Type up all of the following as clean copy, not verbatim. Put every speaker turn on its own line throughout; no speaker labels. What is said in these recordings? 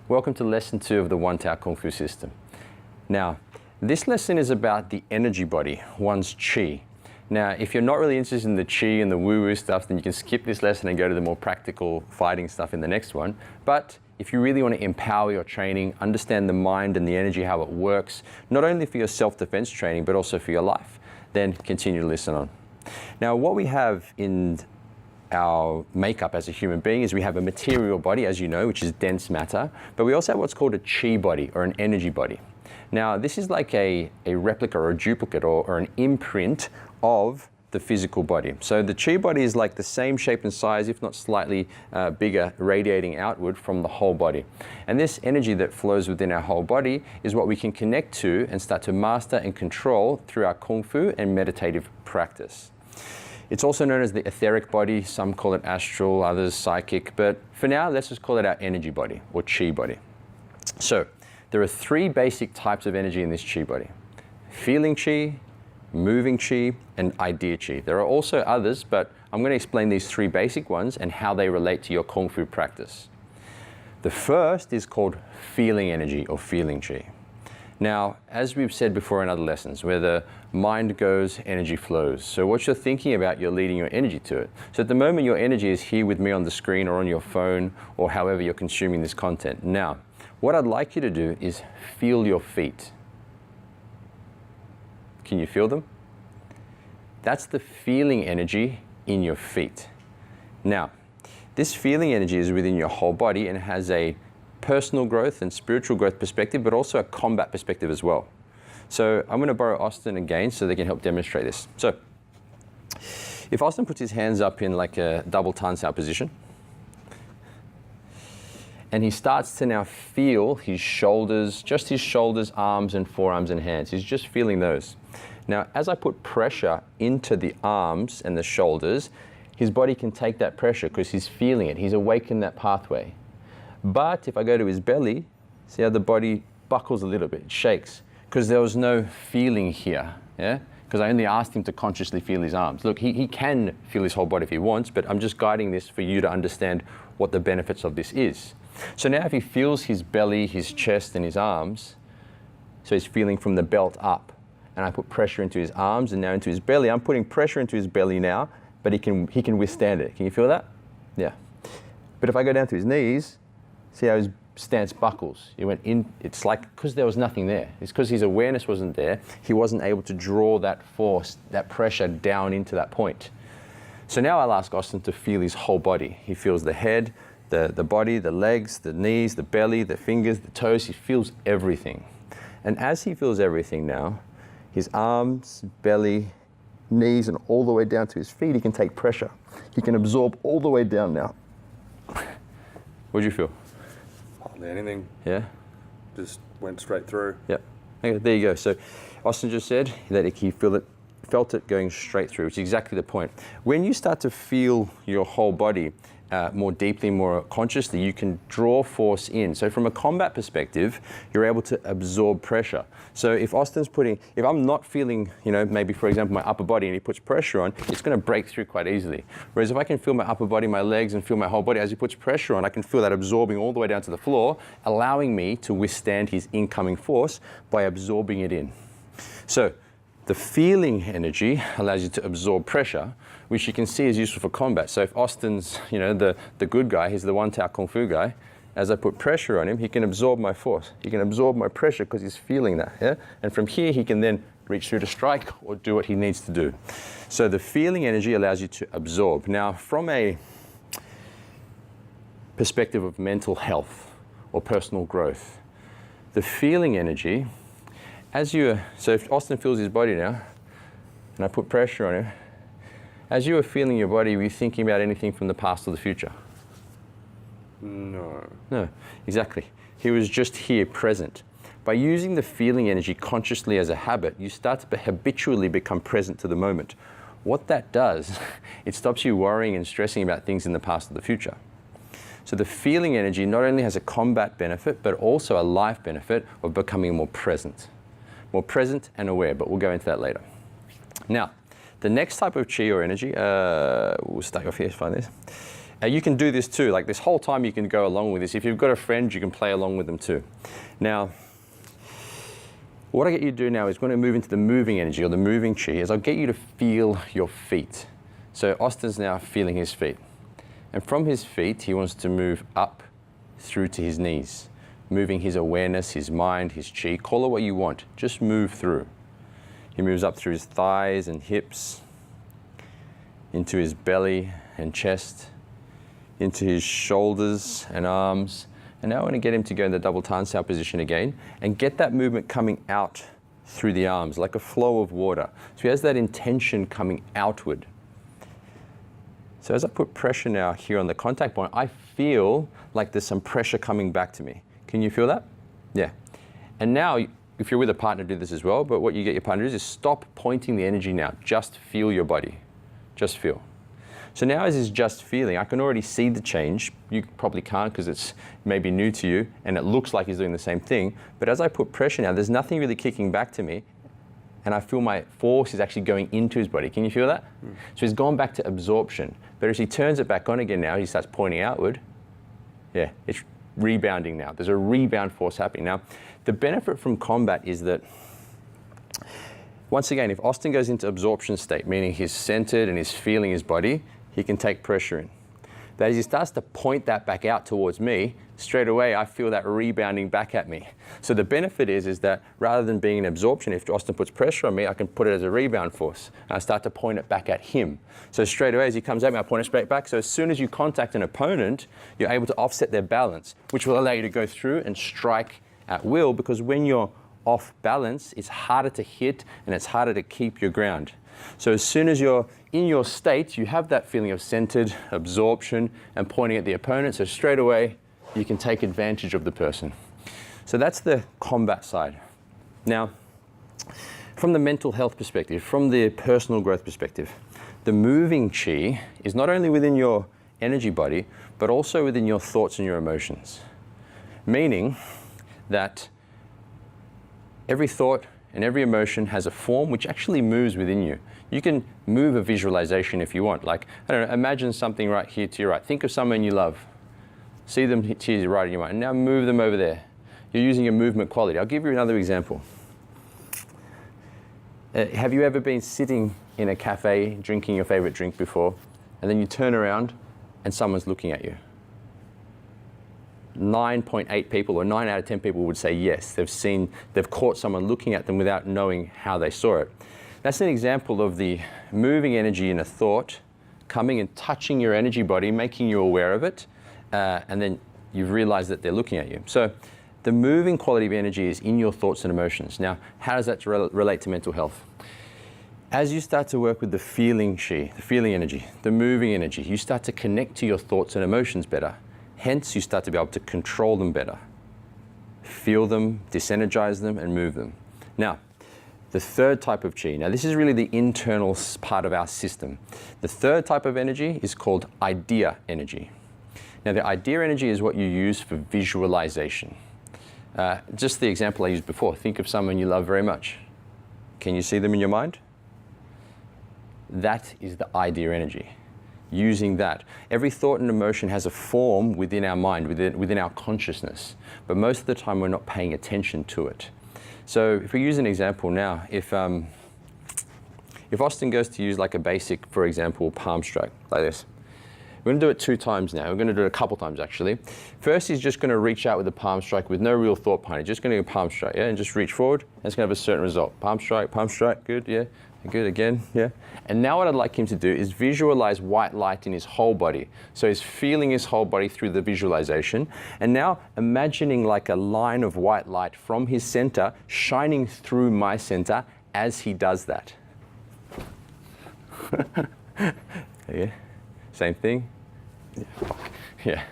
Welcome to lesson 2 of the One Tao Kung Fu system. Now, this lesson is about the energy body, one's Qi. Now, if you're not really interested in the Qi and the woo-woo stuff, then you can skip this lesson and go to the more practical fighting stuff in the next one. But if you really want to empower your training, understand the mind and the energy, how it works, not only for your self-defense training, but also for your life, then continue to listen on. Now, what we have in our makeup as a human being is we have a material body, as you know, which is dense matter, but we also have what's called a Qi body or an energy body. Now, this is like a replica or a duplicate or an imprint of the physical body. So the Qi body is like the same shape and size, if not slightly bigger, radiating outward from the whole body. And this energy that flows within our whole body is what we can connect to and start to master and control through our Kung Fu and meditative practice. It's also known as the etheric body. Some call it astral, others psychic, but for now, let's just call it our energy body or Qi body. So there are 3 basic types of energy in this Qi body: feeling Qi, moving Qi, and idea Qi. There are also others, but I'm going to explain these 3 basic ones and how they relate to your Kung Fu practice. The first is called feeling energy or feeling Qi. Now, as we've said before in other lessons, where the mind goes, energy flows. So what you're thinking about, you're leading your energy to it. So at the moment, your energy is here with me on the screen or on your phone or however you're consuming this content. Now, what I'd like you to do is feel your feet. Can you feel them? That's the feeling energy in your feet. Now, this feeling energy is within your whole body and has a personal growth and spiritual growth perspective, but also a combat perspective as well. So I'm going to borrow Austin again so they can help demonstrate this. So if Austin puts his hands up in like a double Tan Sao position, and he starts to now feel his shoulders, just his shoulders, arms and forearms and hands. He's just feeling those. Now, as I put pressure into the arms and the shoulders, his body can take that pressure because he's feeling it. He's awakened that pathway. But if I go to his belly, see how the body buckles a little bit, it shakes, because there was no feeling here, yeah? Because I only asked him to consciously feel his arms. Look, he can feel his whole body if he wants, but I'm just guiding this for you to understand what the benefits of this is. So now if he feels his belly, his chest, and his arms, so he's feeling from the belt up, and I put pressure into his arms and now into his belly. I'm putting pressure into his belly now, but he can withstand it. Can you feel that? Yeah. But if I go down to his knees, see how his stance buckles. He went in, it's like, because there was nothing there. It's because his awareness wasn't there. He wasn't able to draw that force, that pressure down into that point. So now I'll ask Austin to feel his whole body. He feels the head, the body, the legs, the knees, the belly, the fingers, the toes. He feels everything. And as he feels everything now, his arms, belly, knees, and all the way down to his feet, he can take pressure. He can absorb all the way down now. What'd you feel?
Hardly anything.
Yeah?
Just went straight through.
Yep. Okay, there you go. So Austin just said that he felt it going straight through, which is exactly the point. When you start to feel your whole body more deeply, more consciously, you can draw force in. So from a combat perspective, you're able to absorb pressure. So if I'm not feeling, maybe for example, my upper body and he puts pressure on, it's going to break through quite easily. Whereas if I can feel my upper body, my legs, and feel my whole body as he puts pressure on, I can feel that absorbing all the way down to the floor, allowing me to withstand his incoming force by absorbing it in. So the feeling energy allows you to absorb pressure, which you can see is useful for combat. So if Austin's, the good guy, he's the One Tao Kung Fu guy, as I put pressure on him, he can absorb my force. He can absorb my pressure because he's feeling that, yeah? And from here, he can then reach through to strike or do what he needs to do. So the feeling energy allows you to absorb. Now, from a perspective of mental health or personal growth, the feeling energy, so if Austin feels his body now, and I put pressure on him, as you were feeling your body, were you thinking about anything from the past or the future?
No.
No, exactly. He was just here, present. By using the feeling energy consciously as a habit, you start to habitually become present to the moment. What that does, it stops you worrying and stressing about things in the past or the future. So the feeling energy not only has a combat benefit, but also a life benefit of becoming more present and aware, but we'll go into that later. Now, the next type of Qi or energy, we'll start off here, find this, You can do this too. Like this whole time you can go along with this. If you've got a friend, you can play along with them too. Now, what I get you to do now is going to move into the moving energy or the moving chi, is I'll get you to feel your feet. So Austin's now feeling his feet. And from his feet, he wants to move up through to his knees, moving his awareness, his mind, his chi, call it what you want, just move through. He moves up through his thighs and hips, into his belly and chest, into his shoulders and arms. And now I want to get him to go in the double Tansao position again and get that movement coming out through the arms, like a flow of water. So he has that intention coming outward. So as I put pressure now here on the contact point, I feel like there's some pressure coming back to me. Can you feel that? Yeah. And now, if you're with a partner, do this as well, but what you get your partner to do is stop pointing the energy now. Just feel your body. Just feel. So now as he's just feeling, I can already see the change. You probably can't because it's maybe new to you and it looks like he's doing the same thing. But as I put pressure now, there's nothing really kicking back to me. And I feel my force is actually going into his body. Can you feel that? So he's gone back to absorption. But as he turns it back on again now, he starts pointing outward. Yeah, it's rebounding now. There's a rebound force happening. Now, the benefit from combat is that, once again, if Austin goes into absorption state, meaning he's centered and he's feeling his body, he can take pressure in. But as he starts to point that back out towards me, straight away I feel that rebounding back at me. So the benefit is that rather than being an absorption, if Austin puts pressure on me, I can put it as a rebound force. And I start to point it back at him. So straight away as he comes at me, I point it straight back. So as soon as you contact an opponent, you're able to offset their balance, which will allow you to go through and strike at will, because when you're off balance, it's harder to hit and it's harder to keep your ground. So as soon as you're in your state, you have that feeling of centered, absorption, and pointing at the opponent. So straight away, you can take advantage of the person. So that's the combat side. Now, from the mental health perspective, from the personal growth perspective, the moving chi is not only within your energy body, but also within your thoughts and your emotions. Meaning that every thought and every emotion has a form which actually moves within you. You can move a visualization if you want. Like, I don't know, imagine something right here to your right. Think of someone you love. See them to your right in your mind. And now move them over there. You're using a movement quality. I'll give you another example. Have you ever been sitting in a cafe drinking your favorite drink before, and then you turn around and someone's looking at you? 9.8 people, or 9 out of 10 people would say yes. They've caught someone looking at them without knowing how they saw it. That's an example of the moving energy in a thought coming and touching your energy body, making you aware of it, and then you've realized that they're looking at you. So the moving quality of energy is in your thoughts and emotions. Now, how does that relate to mental health? As you start to work with the feeling chi, the feeling energy, the moving energy, you start to connect to your thoughts and emotions better. Hence, you start to be able to control them better. Feel them, disenergize them, and move them. Now, the third type of chi, now this is really the internal part of our system. The third type of energy is called idea energy. Now, the idea energy is what you use for visualization. Just the example I used before, think of someone you love very much. Can you see them in your mind? That is the idea energy. Using that. Every thought and emotion has a form within our mind, within our consciousness, but most of the time we're not paying attention to it. So if we use an example now, if Austin goes to use like a basic, for example, palm strike, like this. We're going to do it 2 times now. We're going to do it a couple times actually. First, he's just going to reach out with the palm strike with no real thought behind it. Just going to go palm strike, yeah, and just reach forward, and it's going to have a certain result. Palm strike, good, yeah. Good, again, yeah. And now what I'd like him to do is visualize white light in his whole body. So he's feeling his whole body through the visualization. And now imagining like a line of white light from his center shining through my center as he does that. Yeah, same thing. Yeah.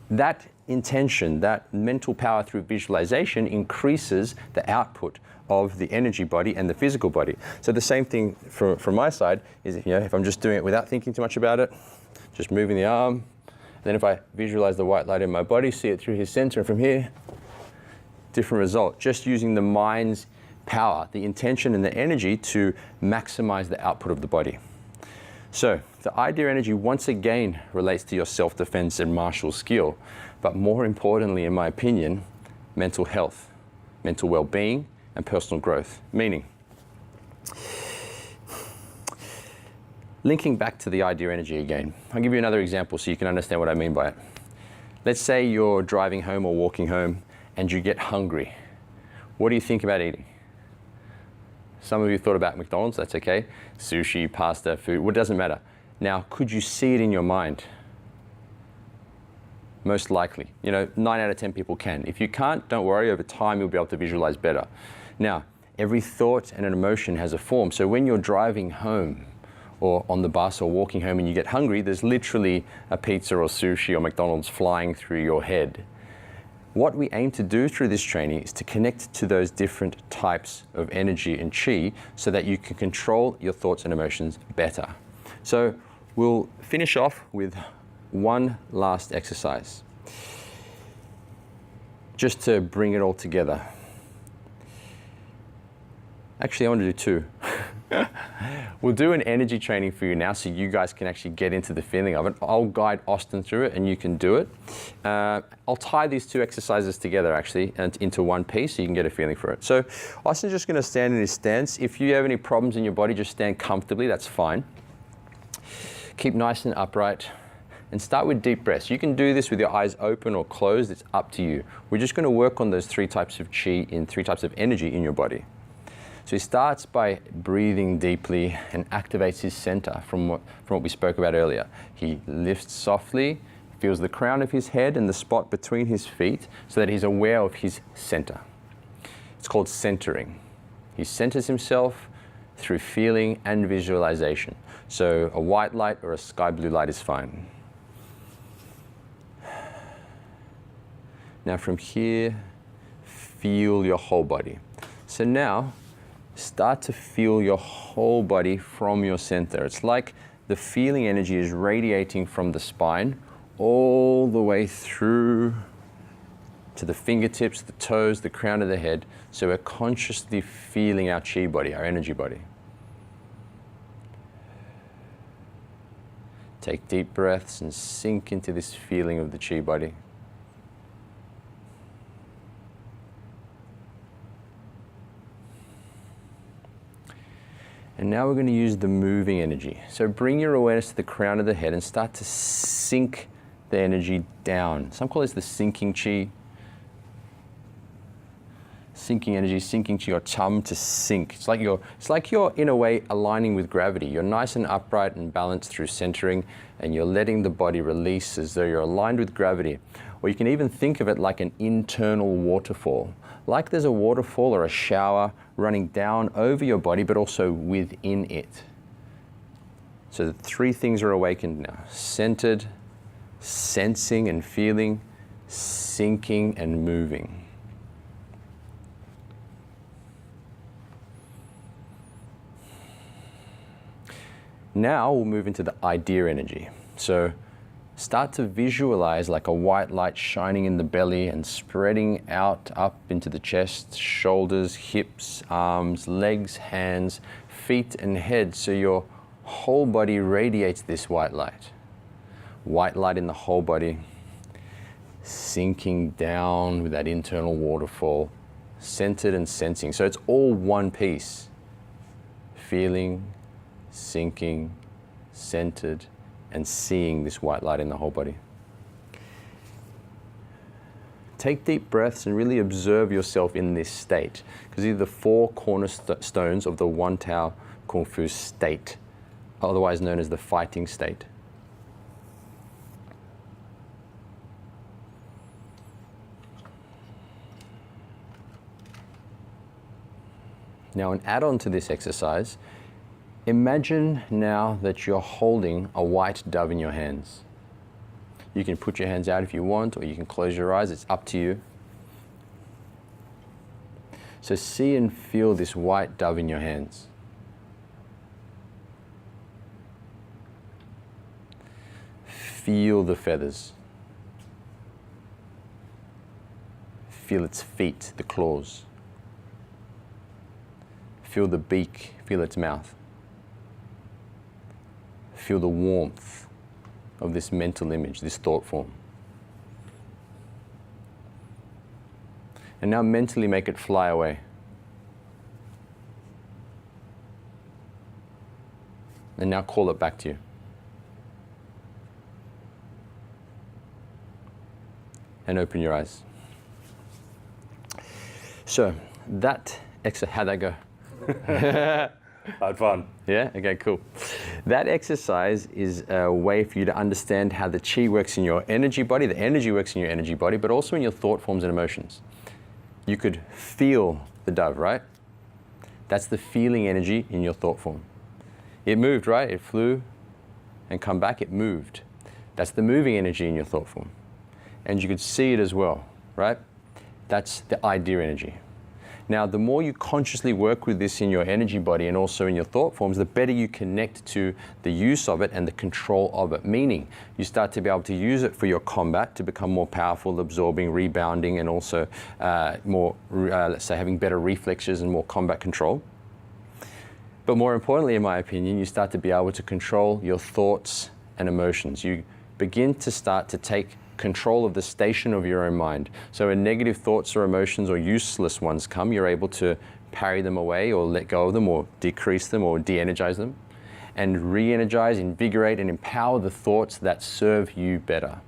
That intention, that mental power through visualization increases the output of the energy body and the physical body. So the same thing from my side is, if I'm just doing it without thinking too much about it, just moving the arm, then if I visualize the white light in my body, see it through his center, and from here, different result. Just using the mind's power, the intention and the energy to maximize the output of the body. So the idea energy once again relates to your self-defense and martial skill, but more importantly, in my opinion, mental health, mental well-being, and personal growth. Meaning, linking back to the idea energy again, I'll give you another example so you can understand what I mean by it. Let's say you're driving home or walking home and you get hungry. What do you think about eating? Some of you thought about McDonald's, that's okay. Sushi, pasta, food, what doesn't matter. Now, could you see it in your mind? Most likely. 9 out of 10 people can. If you can't, don't worry, over time you'll be able to visualize better. Now, every thought and an emotion has a form. So when you're driving home or on the bus or walking home and you get hungry, there's literally a pizza or sushi or McDonald's flying through your head. What we aim to do through this training is to connect to those different types of energy and chi so that you can control your thoughts and emotions better. So we'll finish off with one last exercise, just to bring it all together. Actually, I want to do two. We'll do an energy training for you now so you guys can actually get into the feeling of it. I'll guide Austin through it and you can do it. I'll tie these two exercises together actually and into one piece so you can get a feeling for it. So Austin's just going to stand in his stance. If you have any problems in your body, just stand comfortably, that's fine. Keep nice and upright and start with deep breaths. You can do this with your eyes open or closed, it's up to you. We're just going to work on those 3 types of chi in 3 types of energy in your body. So he starts by breathing deeply and activates his center from what we spoke about earlier. He lifts softly, feels the crown of his head and the spot between his feet so that he's aware of his center. It's called centering. He centers himself through feeling and visualization. So a white light or a sky blue light is fine. Now from here, feel your whole body. So now, start to feel your whole body from your center. It's like the feeling energy is radiating from the spine all the way through to the fingertips, the toes, the crown of the head. So we're consciously feeling our chi body, our energy body. Take deep breaths and sink into this feeling of the chi body. And now we're going to use the moving energy. So bring your awareness to the crown of the head and start to sink the energy down. Some call this the sinking chi. Sinking energy, sinking chi, or chum, to sink. It's like you're in a way aligning with gravity. You're nice and upright and balanced through centering, and you're letting the body release as though you're aligned with gravity. Or you can even think of it like an internal waterfall. Like there's a waterfall or a shower running down over your body, but also within it. So the 3 things are awakened now. Centered, sensing and feeling, sinking and moving. Now we'll move into the idea energy. So start to visualize like a white light shining in the belly and spreading out up into the chest, shoulders, hips, arms, legs, hands, feet, and head. So your whole body radiates this white light. White light in the whole body, sinking down with that internal waterfall, centered and sensing. So it's all one piece. Feeling, sinking, centered, and seeing this white light in the whole body. Take deep breaths and really observe yourself in this state, because these are the 4 cornerstones of the One Tao Kung Fu state, otherwise known as the fighting state. Now, an add-on to this exercise, imagine now that you're holding a white dove in your hands. You can put your hands out if you want, or you can close your eyes, it's up to you. So see and feel this white dove in your hands. Feel the feathers. Feel its feet, the claws. Feel the beak, feel its mouth. Feel the warmth of this mental image, this thought form. And now mentally make it fly away. And now call it back to you. And open your eyes. So that how'd that go?
Had fun.
Yeah? Okay, cool. That exercise is a way for you to understand how the chi works in your energy body, the energy works in your energy body, but also in your thought forms and emotions. You could feel the dove, right? That's the feeling energy in your thought form. It moved, right? It flew and come back, it moved. That's the moving energy in your thought form. And you could see it as well, right? That's the idea energy. Now, the more you consciously work with this in your energy body and also in your thought forms, the better you connect to the use of it and the control of it. Meaning, you start to be able to use it for your combat to become more powerful, absorbing, rebounding, and also let's say, having better reflexes and more combat control. But more importantly, in my opinion, you start to be able to control your thoughts and emotions. You begin to start to take control of the station of your own mind. So when negative thoughts or emotions or useless ones come, you're able to parry them away or let go of them or decrease them or de-energize them and re-energize, invigorate, and empower the thoughts that serve you better.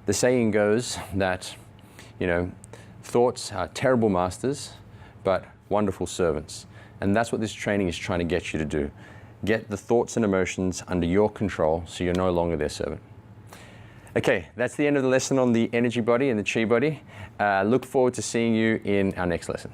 The saying goes that, thoughts are terrible masters, but wonderful servants. And that's what this training is trying to get you to do. Get the thoughts and emotions under your control so you're no longer their servant. Okay, that's the end of the lesson on the energy body and the chi body. Look forward to seeing you in our next lesson.